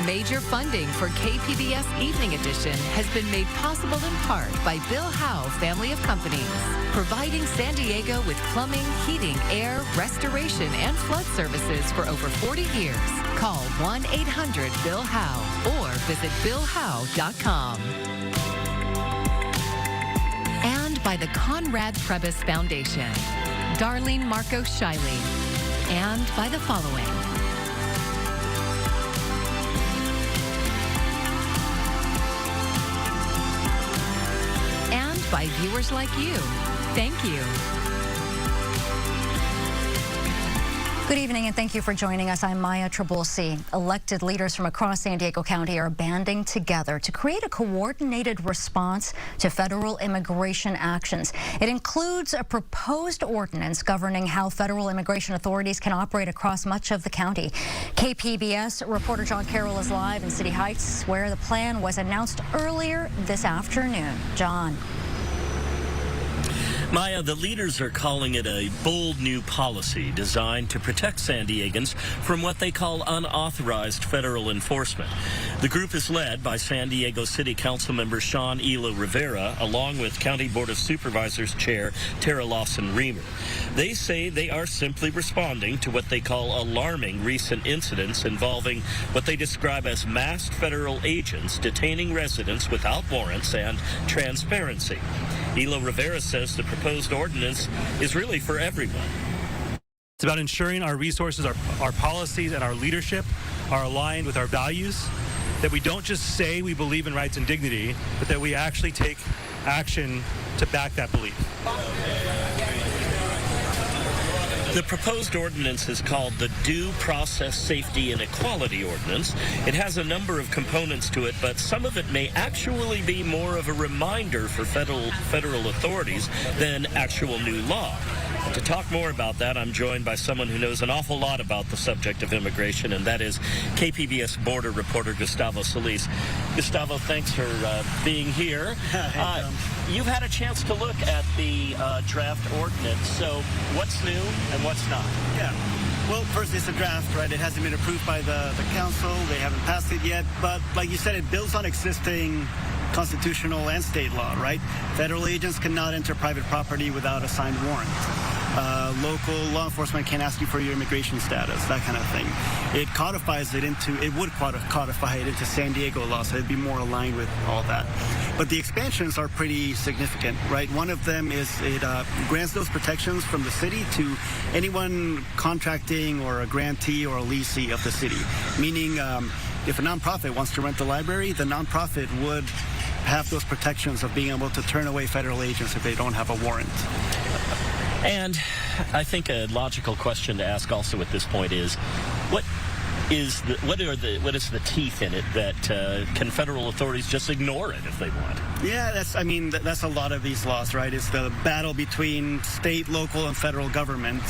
Major funding for KPBS Evening Edition has been made possible in part by Bill Howe Family of Companies, providing San Diego with plumbing, heating, air, restoration, and flood services for over 40 years. Call 1-800-BILL-HOWE or visit BillHowe.com. And by the Conrad Trebas Foundation, Darlene Marco Shiley, and by the following. And by viewers like you. Thank you. Good evening and thank you for joining us. I'm Maya Trabulsi. Elected leaders from across San Diego County are banding together to create a coordinated response to federal immigration actions. It includes a proposed ordinance governing how federal immigration authorities can operate across much of the county. KPBS reporter John Carroll is live in City Heights, where the plan was announced earlier this afternoon. John. Maya, the leaders are calling it a bold new policy designed to protect San Diegans from what they call unauthorized federal enforcement. The group is led by San Diego City Council member Sean Elo Rivera, along with County Board of Supervisors Chair Tara Lawson-Remer. They say they are simply responding to what they call alarming recent incidents involving what they describe as masked federal agents detaining residents without warrants and transparency. Elo Rivera says the proposed ordinance is really for everyone. It's about ensuring our resources, our policies, and our leadership are aligned with our values, that we don't just say we believe in rights and dignity, but that we actually take action to back that belief. The proposed ordinance is called the Due Process Safety and Equality Ordinance. It has a number of components to it, but some of it may actually be more of a reminder for federal authorities than actual new law. To talk more about that, I'm joined by someone who knows an awful lot about the subject of immigration, and that is KPBS border reporter Gustavo Solis. Gustavo, thanks for being here. You've had a chance to look at the draft ordinance, so what's new and what's not? Yeah. Well, first, it's a draft, right? It hasn't been approved by the council. They haven't passed it yet. But like you said, it builds on existing constitutional and state law, right? Federal agents cannot enter private property without a signed warrant. Local law enforcement can't ask you for your immigration status, that kind of thing. It codifies it into, it would codify it into San Diego law, so it'd be more aligned with all that. But the expansions are pretty significant, right? One of them is it grants those protections from the city to anyone contracting or a grantee or a leasee of the city. Meaning, if a nonprofit wants to rent the library, the nonprofit would have those protections of being able to turn away federal agents if they don't have a warrant. And I think a logical question to ask also at this point is, what is the teeth in it that can federal authorities just ignore it if they want? Yeah, that's a lot of these laws, right? It's the battle between state, local, and federal government.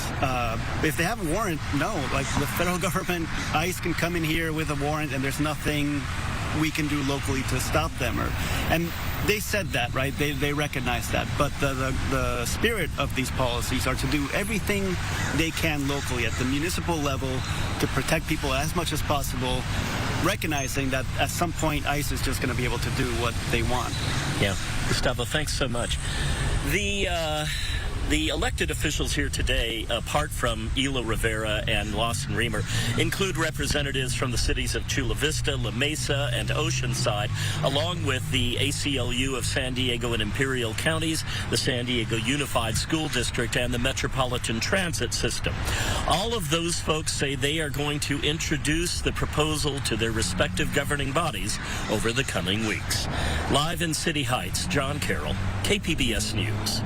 If they have a warrant, no. Like the federal government, ICE can come in here with a warrant, and there's nothing we can do locally to stop them. And they said that, right? They recognize that. But the spirit of these policies are to do everything they can locally at the municipal level to protect people as much as possible, recognizing that at some point ICE is just going to be able to do what they want. Yeah. Gustavo, thanks so much. The elected officials here today, apart from Elo Rivera and Lawson-Remer, include representatives from the cities of Chula Vista, La Mesa, and Oceanside, along with the ACLU of San Diego and Imperial Counties, the San Diego Unified School District, and the Metropolitan Transit System. All of those folks say they are going to introduce the proposal to their respective governing bodies over the coming weeks. Live in City Heights, John Carroll, KPBS News.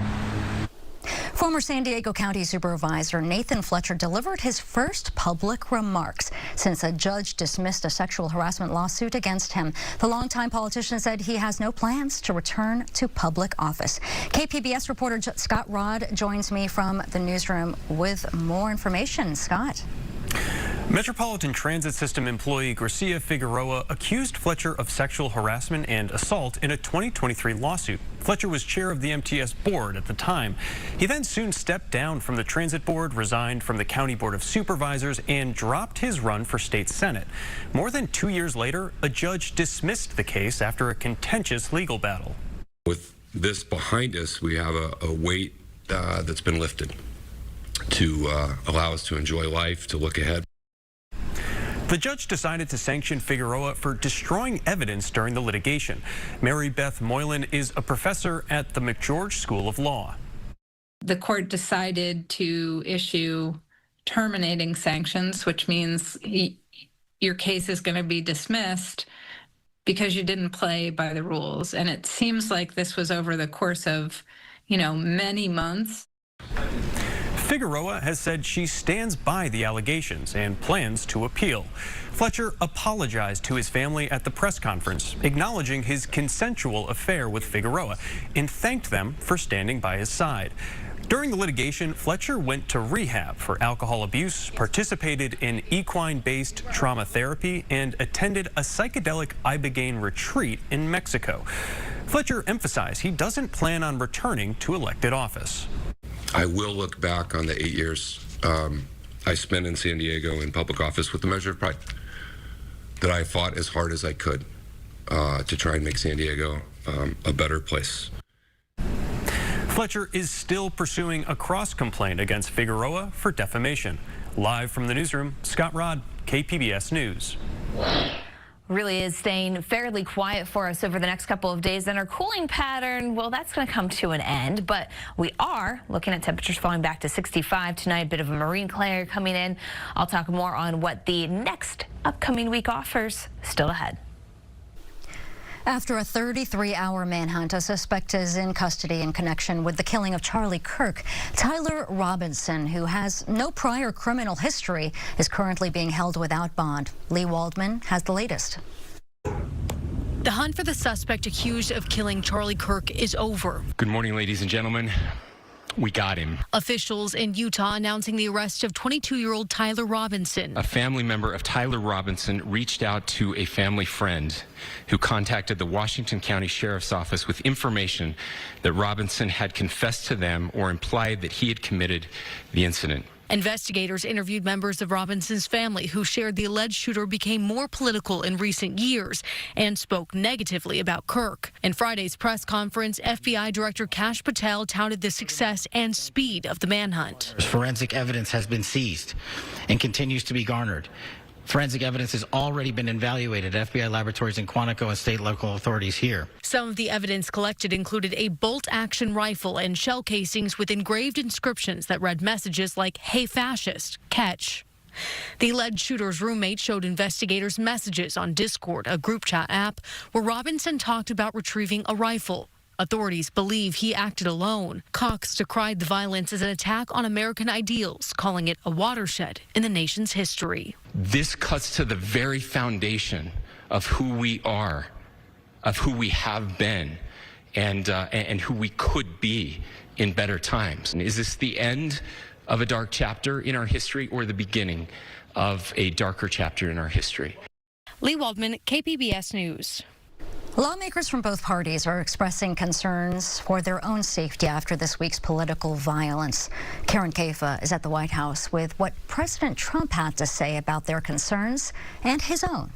Former San Diego County Supervisor Nathan Fletcher delivered his first public remarks since a judge dismissed a sexual harassment lawsuit against him. The longtime politician said he has no plans to return to public office. KPBS reporter Scott Rodd joins me from the newsroom with more information. Scott. Metropolitan Transit System employee Gracia Figueroa accused Fletcher of sexual harassment and assault in a 2023 lawsuit. Fletcher was chair of the MTS board at the time. He then soon stepped down from the transit board, resigned from the county board of supervisors, and dropped his run for state senate. More than 2 years later, a judge dismissed the case after a contentious legal battle. With this behind us, we have a weight that's been lifted to allow us to enjoy life, to look ahead. The judge decided to sanction Figueroa for destroying evidence during the litigation. Mary Beth Moylan is a professor at the McGeorge School of Law. The court decided to issue terminating sanctions, which means your case is going to be dismissed because you didn't play by the rules. And it seems like this was over the course of, many months. Figueroa has said she stands by the allegations and plans to appeal. Fletcher apologized to his family at the press conference, acknowledging his consensual affair with Figueroa, and thanked them for standing by his side. During the litigation, Fletcher went to rehab for alcohol abuse, participated in equine-based trauma therapy, and attended a psychedelic ibogaine retreat in Mexico. Fletcher emphasized he doesn't plan on returning to elected office. I will look back on the 8 years I spent in San Diego in public office with a measure of pride, that I fought as hard as I could to try and make San Diego a better place. Fletcher is still pursuing a cross-complaint against Figueroa for defamation. Live from the newsroom, Scott Rodd, KPBS News. Really is staying fairly quiet for us over the next couple of days. And our cooling pattern, well, that's going to come to an end. But we are looking at temperatures falling back to 65 tonight. A bit of a marine cloud coming in. I'll talk more on what the next upcoming week offers. Still ahead. After a 33-hour manhunt, a suspect is in custody in connection with the killing of Charlie Kirk. Tyler Robinson, who has no prior criminal history, is currently being held without bond. Lee Waldman has the latest. The hunt for the suspect accused of killing Charlie Kirk is over. Good morning, ladies and gentlemen. We got him. Officials in Utah announcing the arrest of 22-year-old Tyler Robinson. A family member of Tyler Robinson reached out to a family friend who contacted the Washington County Sheriff's Office with information that Robinson had confessed to them or implied that he had committed the incident. Investigators interviewed members of Robinson's family who shared the alleged shooter became more political in recent years and spoke negatively about Kirk. In Friday's press conference, FBI Director Kash Patel touted the success and speed of the manhunt. Forensic evidence has been seized and continues to be garnered. Forensic evidence has already been evaluated at FBI laboratories in Quantico and state local authorities here. Some of the evidence collected included a bolt-action rifle and shell casings with engraved inscriptions that read messages like, "Hey fascist, catch." The alleged shooter's roommate showed investigators messages on Discord, a group chat app, where Robinson talked about retrieving a rifle. Authorities believe he acted alone. Cox decried the violence as an attack on American ideals, calling it a watershed in the nation's history. This cuts to the very foundation of who we are, of who we have been, and who we could be in better times. And is this the end of a dark chapter in our history or the beginning of a darker chapter in our history? Lee Waldman, KPBS News. Lawmakers from both parties are expressing concerns for their own safety after this week's political violence. Karen Caifa is at the White House with what President Trump had to say about their concerns and his own.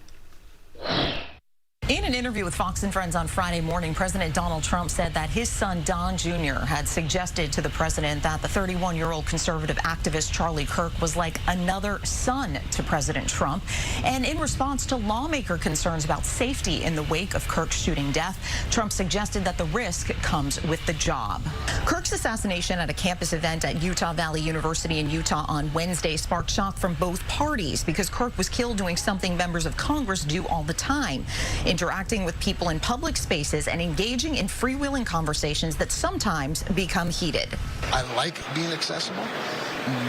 In an interview with Fox and Friends on Friday morning, President Donald Trump said that his son, Don Jr., had suggested to the president that the 31-year-old conservative activist Charlie Kirk was like another son to President Trump. And in response to lawmaker concerns about safety in the wake of Kirk's shooting death, Trump suggested that the risk comes with the job. Kirk's assassination at a campus event at Utah Valley University in Utah on Wednesday sparked shock from both parties because Kirk was killed doing something members of Congress do all the time: interacting with people in public spaces and engaging in freewheeling conversations that sometimes become heated. I like being accessible,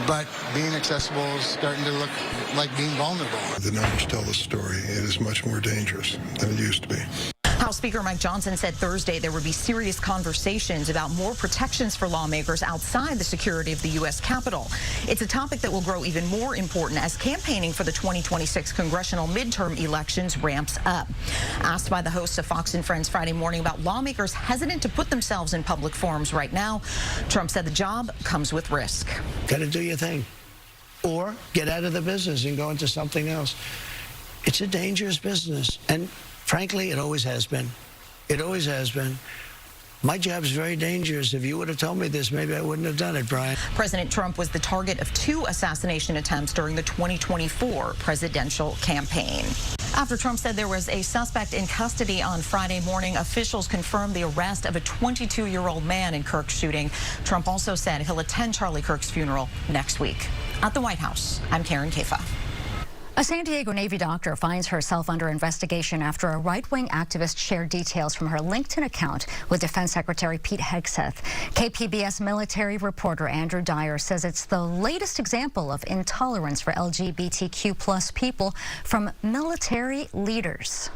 but being accessible is starting to look like being vulnerable. The numbers tell the story. It is much more dangerous than it used to be. House House Speaker Mike Johnson said Thursday there would be serious conversations about more protections for lawmakers outside the security of the U.S. Capitol. It's a topic that will grow even more important as campaigning for the 2026 congressional midterm elections ramps up. Asked by the hosts of Fox and Friends Friday morning about lawmakers hesitant to put themselves in public forums right now, Trump said the job comes with risk. Got to do your thing, or get out of the business and go into something else. It's a dangerous business, and frankly, it always has been. It always has been. My job is very dangerous. If you would have told me this, maybe I wouldn't have done it, Brian. President Trump was the target of 2 assassination attempts during the 2024 presidential campaign. After Trump said there was a suspect in custody on Friday morning, officials confirmed the arrest of a 22-year-old man in Kirk's shooting. Trump also said he'll attend Charlie Kirk's funeral next week. At the White House, I'm Karen Kafa. A San Diego Navy doctor finds herself under investigation after a right-wing activist shared details from her LinkedIn account with Defense Secretary Pete Hegseth. KPBS military reporter Andrew Dyer says it's the latest example of intolerance for LGBTQ+ people from military leaders.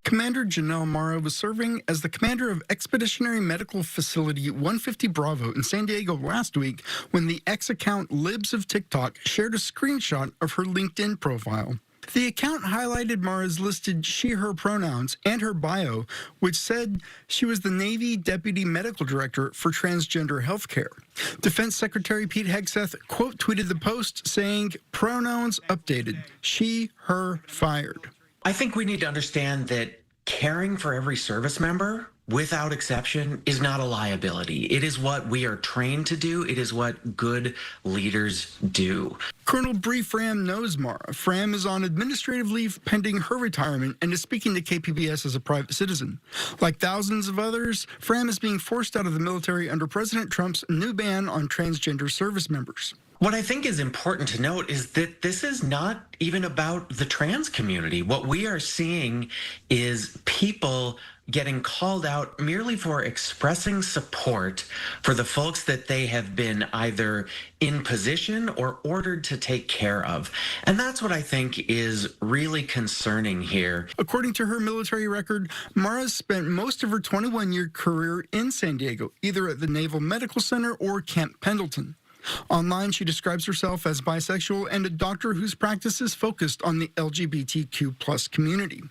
Commander Janelle Mara was serving as the commander of Expeditionary Medical Facility 150 Bravo in San Diego last week when the ex-account Libs of TikTok shared a screenshot of her LinkedIn profile. The account highlighted Mara's listed she/her pronouns and her bio, which said she was the Navy Deputy Medical Director for Transgender Healthcare. Defense Secretary Pete Hegseth quote tweeted the post saying, "Pronouns updated. She, her, fired." I think we need to understand that caring for every service member, without exception, is not a liability. It is what we are trained to do. It is what good leaders do. Colonel Bree Fram knows Mara. Fram is on administrative leave pending her retirement and is speaking to KPBS as a private citizen. Like thousands of others, Fram is being forced out of the military under President Trump's new ban on transgender service members. What I think is important to note is that this is not even about the trans community. What we are seeing is people getting called out merely for expressing support for the folks that they have been either in position or ordered to take care of. And that's what I think is really concerning here. According to her military record, Mara spent most of her 21-year career in San Diego, either at the Naval Medical Center or Camp Pendleton. Online, she describes herself as bisexual and a doctor whose practice is focused on the LGBTQ+ community.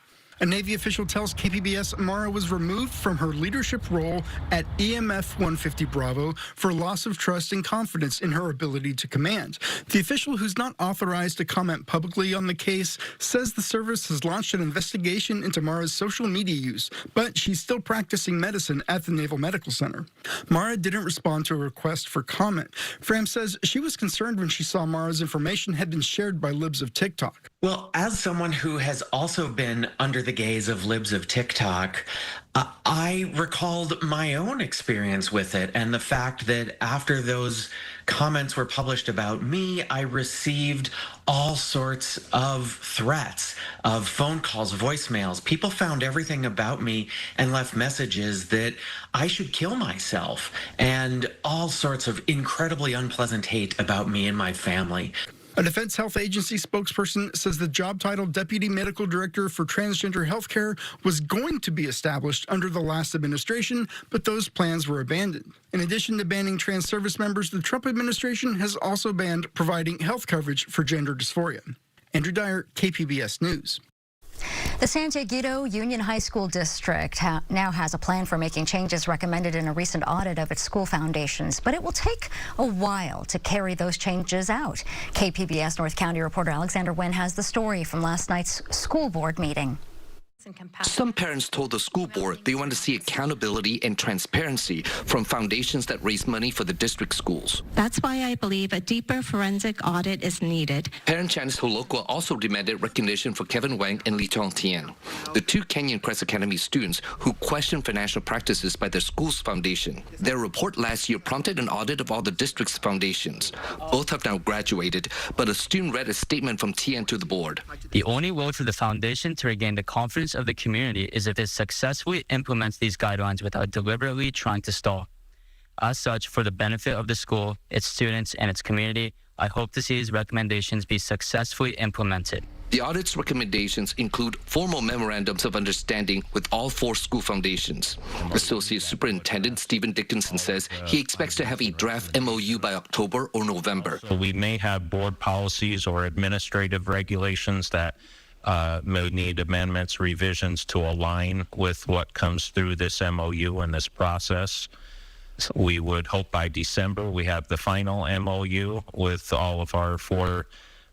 A Navy official tells KPBS Mara was removed from her leadership role at EMF 150 Bravo for loss of trust and confidence in her ability to command. The official, who's not authorized to comment publicly on the case, says the service has launched an investigation into Mara's social media use, but she's still practicing medicine at the Naval Medical Center. Mara didn't respond to a request for comment. Fram says she was concerned when she saw Mara's information had been shared by Libs of TikTok. Well, as someone who has also been under the gaze of Libs of TikTok, I recalled my own experience with it and the fact that after those comments were published about me, I received all sorts of threats, of phone calls, voicemails. People found everything about me and left messages that I should kill myself and all sorts of incredibly unpleasant hate about me and my family. A Defense Health Agency spokesperson says the job title Deputy Medical Director for Transgender Healthcare was going to be established under the last administration, but those plans were abandoned. In addition to banning trans service members, the Trump administration has also banned providing health coverage for gender dysphoria. Andrew Dyer, KPBS News. The San Diego Union High School District now has a plan for making changes recommended in a recent audit of its school foundations, but it will take a while to carry those changes out. KPBS North County reporter Alexander Nguyen has the story from last night's school board meeting. Some parents told the school board they want to see accountability and transparency from foundations that raise money for the district schools. That's why I believe a deeper forensic audit is needed. Parent Janice Holokwa also demanded recognition for Kevin Wang and Lee Chong Tien, the 2 Canyon Crest Academy students who questioned financial practices by their school's foundation. Their report last year prompted an audit of all the district's foundations. Both have now graduated, but a student read a statement from Tien to the board. The only way for the foundation to regain the confidence of the community is if it successfully implements these guidelines without deliberately trying to stall. As such, for the benefit of the school, its students, and its community, I hope to see these recommendations be successfully implemented. The audit's recommendations include formal memorandums of understanding with all 4 school foundations. Associate Superintendent Stephen Dickinson says he expects to have a draft MOU by October or November. We may have board policies or administrative regulations that may need amendments, revisions to align with what comes through this MOU and this process. So we would hope by December we have the final MOU with all of our 4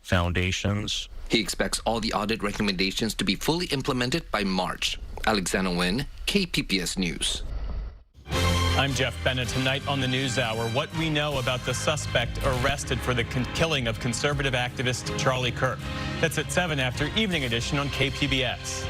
foundations. He expects all the audit recommendations to be fully implemented by March. Alexander Nguyen, KPBS News. I'm Jeff Bennett. Tonight on the NewsHour, what we know about the suspect arrested for the killing of conservative activist Charlie Kirk. That's at 7 after Evening Edition on KPBS.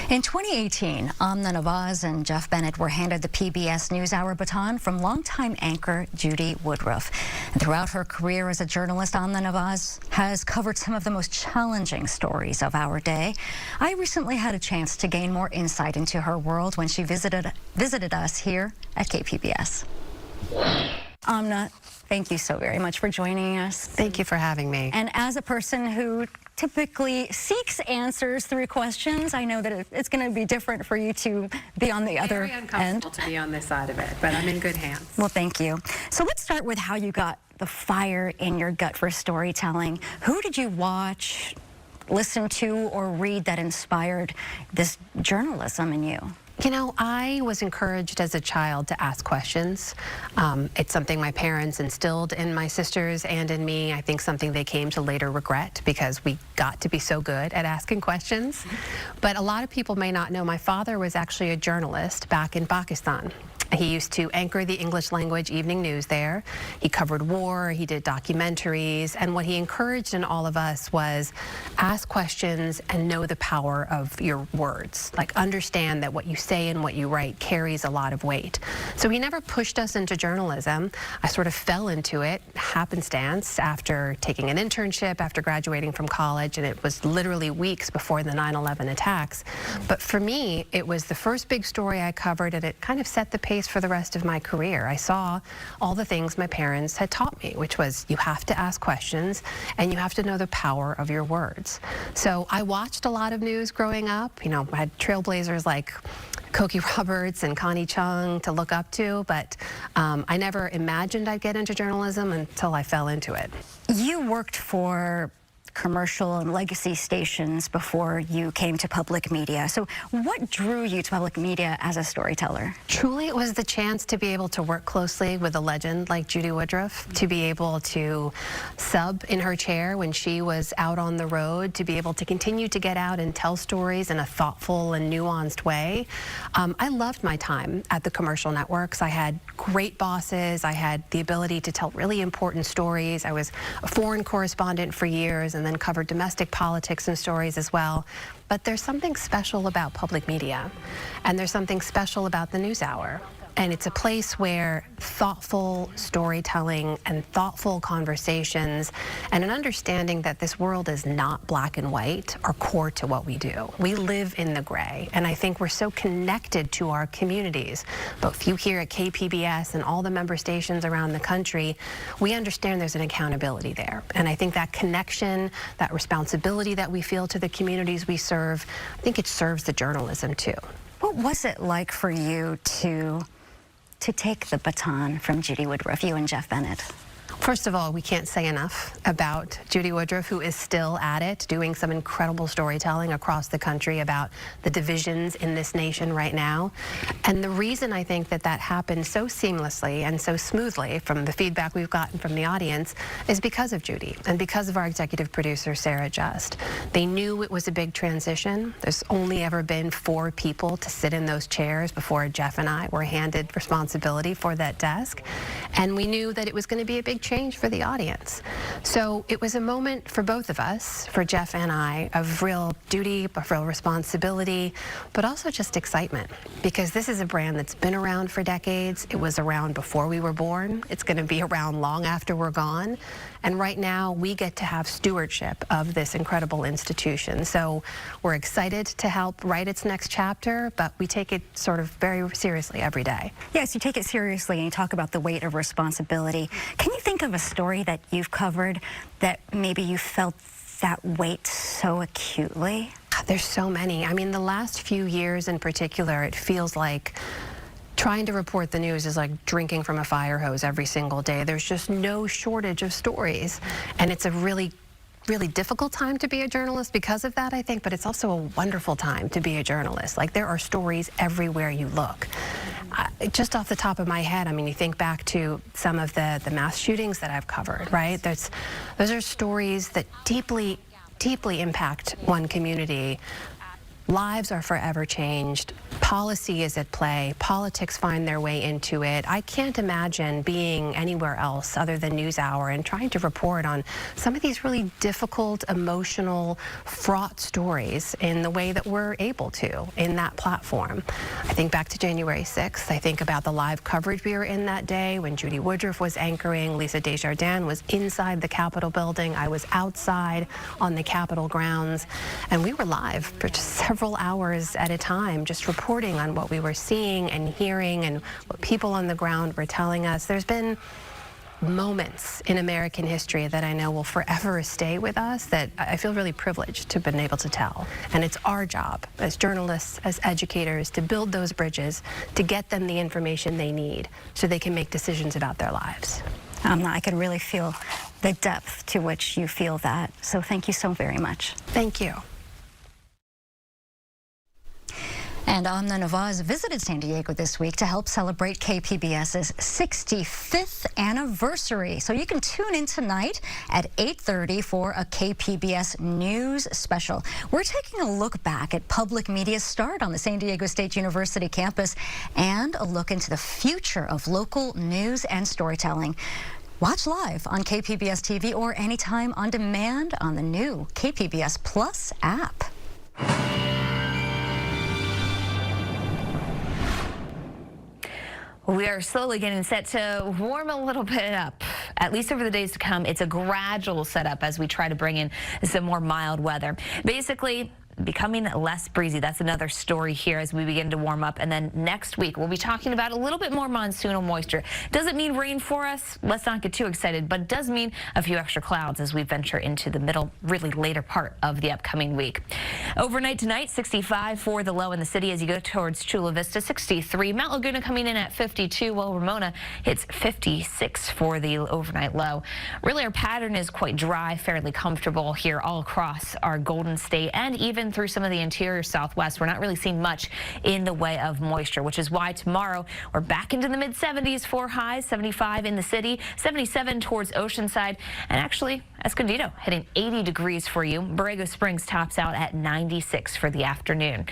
In 2018, Amna Nawaz and Jeff Bennett were handed the PBS NewsHour baton from longtime anchor Judy Woodruff. And throughout her career as a journalist, Amna Nawaz has covered some of the most challenging stories of our day. I recently had a chance to gain more insight into her world when she visited us here at KPBS. Amna, thank you so very much for joining us. Thank you for having me. And as a person who typically seeks answers through questions, I know that it's going to be different for you to be on the other end. Very uncomfortable to be on this side of it, but I'm in good hands. Well, thank you. So let's start with how you got the fire in your gut for storytelling. Who did you watch, listen to, or read that inspired this journalism in you? You know, I was encouraged as a child to ask questions. It's something my parents instilled in my sisters and in me. I think something they came to later regret because we got to be so good at asking questions. But a lot of people may not know my father was actually a journalist back in Pakistan. He used to anchor the English language evening news there. He covered war, he did documentaries, and what he encouraged in all of us was ask questions and know the power of your words. Like, understand that what you say and what you write carries a lot of weight. So he never pushed us into journalism. I sort of fell into it happenstance after taking an internship, after graduating from college, and it was literally weeks before the 9/11 attacks. But for me, it was the first big story I covered, and it kind of set the pace for the rest of my career. I saw all the things my parents had taught me, which was you have to ask questions and you have to know the power of your words. So I watched a lot of news growing up. You know, I had trailblazers like Cokie Roberts and Connie Chung to look up to, but I never imagined I'd get into journalism until I fell into it. You worked for commercial and legacy stations before you came to public media. So what drew you to public media as a storyteller? Truly, it was the chance to be able to work closely with a legend like Judy Woodruff, to be able to sub in her chair when she was out on the road, to be able to continue to get out and tell stories in a thoughtful and nuanced way. I loved my time at the commercial networks. I had great bosses. I had the ability to tell really important stories. I was a foreign correspondent for years and then covered domestic politics and stories as well. But there's something special about public media, and there's something special about the NewsHour. And it's a place where thoughtful storytelling and thoughtful conversations and an understanding that this world is not black and white are core to what we do. We live in the gray, and I think we're so connected to our communities. Both you here at KPBS and all the member stations around the country, we understand there's an accountability there. And I think that connection, that responsibility that we feel to the communities we serve, I think it serves the journalism too. What was it like for you to take the baton from Judy Woodruff, you and Jeff Bennett? First of all, we can't say enough about Judy Woodruff, who is still at it, doing some incredible storytelling across the country about the divisions in this nation right now. And the reason I think that that happened so seamlessly and so smoothly from the feedback we've gotten from the audience is because of Judy and because of our executive producer, Sarah Just. They knew it was a big transition. There's only ever been 4 people to sit in those chairs before Jeff and I were handed responsibility for that desk. And we knew that it was going to be a big change for the audience. So it was a moment for both of us, for Jeff and I, of real duty, of real responsibility, but also just excitement, because this is a brand that's been around for decades. It was around before we were born. It's going to be around long after we're gone. And right now, we get to have stewardship of this incredible institution. So we're excited to help write its next chapter, but we take it sort of very seriously every day. Yes, you take it seriously and you talk about the weight of responsibility. Can you think of a story that you've covered that maybe you felt that weight so acutely? There's so many. I mean, the last few years in particular, it feels like trying to report the news is like drinking from a fire hose every single day. There's just no shortage of stories. And it's a really difficult time to be a journalist because of that, I think, but it's also a wonderful time to be a journalist. Like, there are stories everywhere you look. Just off the top of my head, I mean, you think back to some of the mass shootings that I've covered, right? Those are stories that deeply impact one community. Lives are forever changed. Policy is at play. Politics find their way into it. I can't imagine being anywhere else other than NewsHour and trying to report on some of these really difficult, emotional, fraught stories in the way that we're able to in that platform. I think back to January 6th. I think about the live coverage we were in that day when Judy Woodruff was anchoring. Lisa Desjardins was inside the Capitol building. I was outside on the Capitol grounds. And we were live for just several hours at a time, just reporting on what we were seeing and hearing and what people on the ground were telling us. There's been moments in American history that I know will forever stay with us that I feel really privileged to have been able to tell. And it's our job as journalists, as educators, to build those bridges, to get them the information they need so they can make decisions about their lives. I can really feel the depth to which you feel that. So thank you so very much. Thank you. And Amna Nawaz visited San Diego this week to help celebrate KPBS's 65th anniversary. So you can tune in tonight at 8:30 for a KPBS News special. We're taking a look back at public media's start on the San Diego State University campus and a look into the future of local news and storytelling. Watch live on KPBS TV or anytime on demand on the new KPBS Plus app. We are slowly getting set to warm a little bit up, at least over the days to come. It's a gradual setup as we try to bring in some more mild weather. Basically, becoming less breezy. That's another story here as we begin to warm up. And then next week, we'll be talking about a little bit more monsoonal moisture. Doesn't mean rain for us. Let's not get too excited, but it does mean a few extra clouds as we venture into the middle, really later part of the upcoming week. Overnight tonight, 65 for the low in the city as you go towards Chula Vista, 63. Mount Laguna coming in at 52, while Ramona hits 56 for the overnight low. Really, our pattern is quite dry, fairly comfortable here all across our Golden State and even through some of the interior Southwest. We're not really seeing much in the way of moisture, which is why tomorrow we're back into the mid-70s for highs, 75 in the city, 77 towards Oceanside, and actually Escondido hitting 80 degrees for you. Borrego Springs tops out at 96 for the afternoon.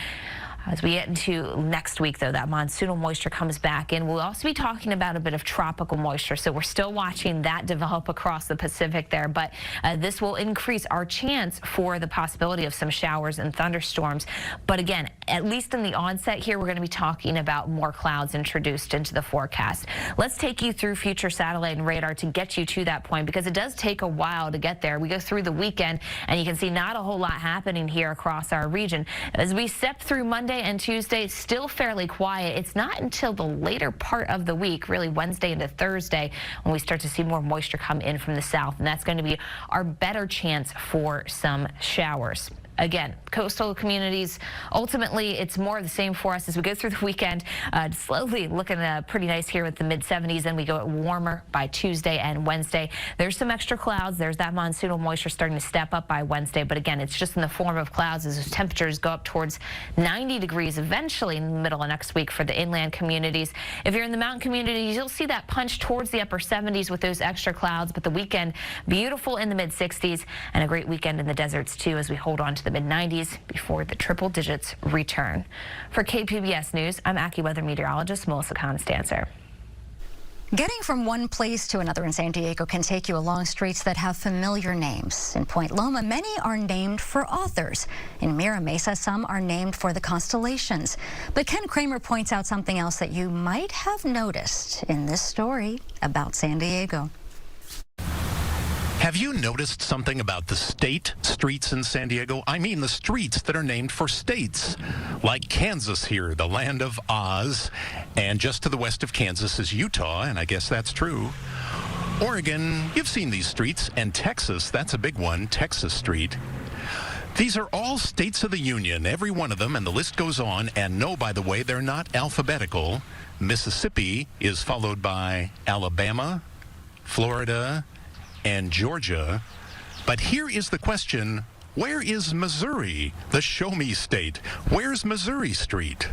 As we get into next week, though, that monsoonal moisture comes back in. We'll also be talking about a bit of tropical moisture, so we're still watching that develop across the Pacific there, but this will increase our chance for the possibility of some showers and thunderstorms. But again, at least in the onset here, we're going to be talking about more clouds introduced into the forecast. Let's take you through future satellite and radar to get you to that point, because it does take a while to get there. We go through the weekend, and you can see not a whole lot happening here across our region. As we step through Monday and Tuesday, still fairly quiet. It's not until the later part of the week, really Wednesday into Thursday, when we start to see more moisture come in from the south, and that's going to be our better chance for some showers. Again, coastal communities, ultimately, it's more of the same for us as we go through the weekend. Slowly looking pretty nice here with the mid-70s. Then we go warmer by Tuesday and Wednesday. There's some extra clouds. There's that monsoonal moisture starting to step up by Wednesday. But again, it's just in the form of clouds as those temperatures go up towards 90 degrees eventually in the middle of next week for the inland communities. If you're in the mountain communities, you'll see that punch towards the upper 70s with those extra clouds. But the weekend, beautiful in the mid-60s, and a great weekend in the deserts, too, as we hold on to the mid-90s before the triple digits return. For KPBS News, I'm AccuWeather meteorologist Melissa Constancer. Getting from one place to another in San Diego can take you along streets that have familiar names. In Point Loma, many are named for authors. In Mira Mesa, some are named for the constellations. But Ken Kramer points out something else that you might have noticed in this story about San Diego. Have you noticed something about the state streets in San Diego? I mean the streets that are named for states. Like Kansas here, the land of Oz. And just to the west of Kansas is Utah, and I guess that's true. Oregon, you've seen these streets, and Texas, that's a big one, Texas Street. These are all states of the Union, every one of them, and the list goes on. And no, by the way, they're not alphabetical. Mississippi is followed by Alabama, Florida, and Georgia. But here is the question, where is Missouri, the show-me state? Where's Missouri Street?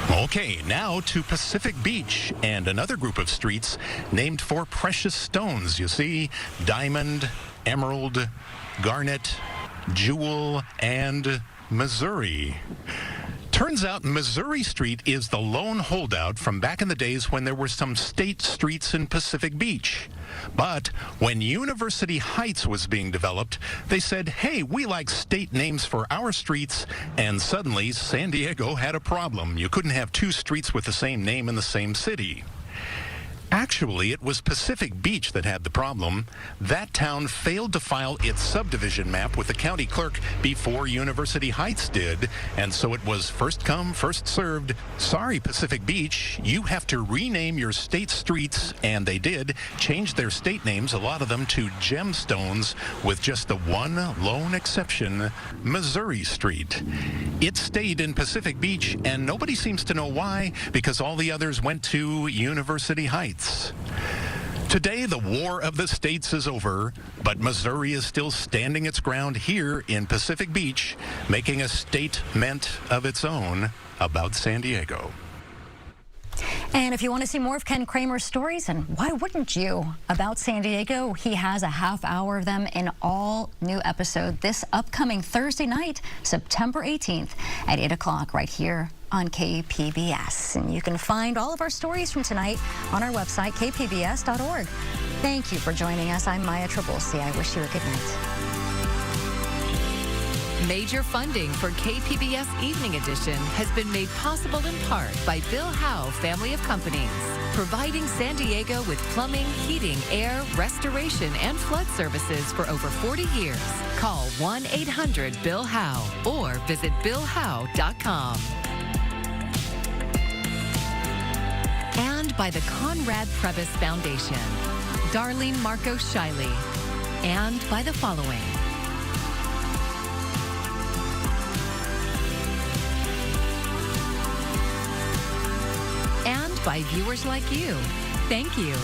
Okay, now to Pacific Beach and another group of streets named for precious stones. You see, diamond, emerald, garnet, jewel, and Missouri. Turns out Missouri Street is the lone holdout from back in the days when there were some state streets in Pacific Beach. But when University Heights was being developed, they said, hey, we like state names for our streets, and suddenly San Diego had a problem. You couldn't have two streets with the same name in the same city. Actually, it was Pacific Beach that had the problem. That town failed to file its subdivision map with the county clerk before University Heights did, and so it was first come, first served. Sorry, Pacific Beach, you have to rename your state streets, and they did, change their state names, a lot of them to gemstones, with just the one lone exception, Missouri Street. It stayed in Pacific Beach, and nobody seems to know why, because all the others went to University Heights. Today, the War of the States is over, but Missouri is still standing its ground here in Pacific Beach, making a statement of its own about San Diego. And if you want to see more of Ken Kramer's stories, and why wouldn't you, about San Diego, he has a half hour of them in all new episode this upcoming Thursday night, September 18th at 8 o'clock right here on KPBS. And you can find all of our stories from tonight on our website, kpbs.org. Thank you for joining us. I'm Maya Trabulsi. I wish you a good night. Major funding for KPBS Evening Edition has been made possible in part by Bill Howe Family of Companies, providing San Diego with plumbing, heating, air, restoration, and flood services for over 40 years. Call 1-800-BILL-HOWE or visit billhowe.com. And by the Conrad Previs Foundation, Darlene Marco Shiley, and by the following. And by viewers like you. Thank you.